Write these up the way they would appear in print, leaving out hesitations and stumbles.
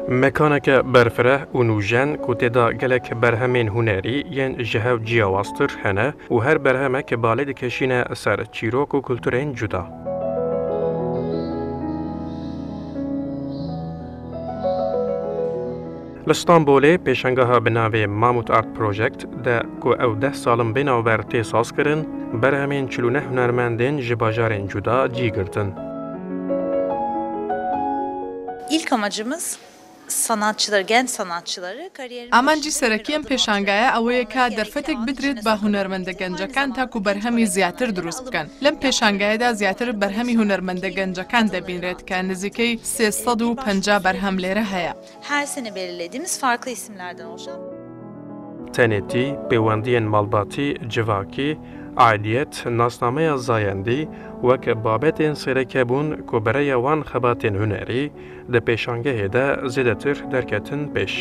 مکانک برفره و نوژن که تدا گلک برهمین هنری ین جهو جیاواستر هنه و هر برهمه که بالد کشینه سر چیروک و کلتورین جدا. لستانبولی پیشنگاه بناوی ماموت آرت پروژکت ده که او 10 سالم بناوبر تیساز کرن برهمین 49 هنرمندین جباجارین جدا جی گرتن. İlk amacımız sanatçıları, genç sanatçıları kariyerin ئامانجی سەرەکیەم پێشانگایە ئەوەیە کە دەرفەتێک بدرێت بە هونەرمەندە گەنجەکان تاکو بەرهەمی زیاتر دروست بکەن. لەم پێشانگایەدا زیاتر بەرهەمی هونەرمەندە گەنجەکان دەبینرێت کە نزیکەی 350 بەرهەم لێرە هەیە. her sene belirlediğimiz farklı isimlerden oluşan تەنێتی پەیوەندیên malbatî civakî عایدیەت ناسنامەیە زایەندی وەک بابەتên سێرەکەبوون کۆبەرەیە وان xebatên hunerî di pêşangehê de zêdetir derketin pêş.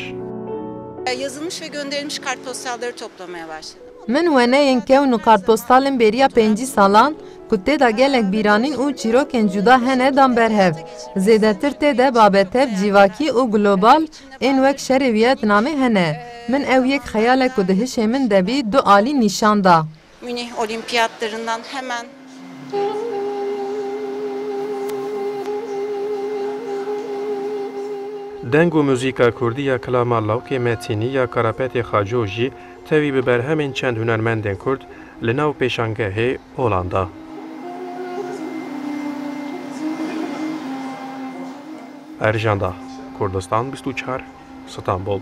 Yazılmış ve gönderilmiş kartpostalları toplamaya başladım. Min weneyên kewn û kartpostalên bêriya 5 salan ku têda gelek bîranîn û çîrokên cuda hene dan berhev. Zêdetir têde babetev, civakî û global ên wek şerê Viyetnamê hene. Min ew yek xeyalek ku di hişê min de bî du alî nîşan da. Münih Olimpiyatlarından hemen Deng û muzîka Kurdî ya Kilama Lawkê Metînî ya Karapetê Xaco jî tevî bi berhemên çend hunermendên Kurd li nav pêşangehê Holanda. Erjanda, Kurdistan 24, İstanbul.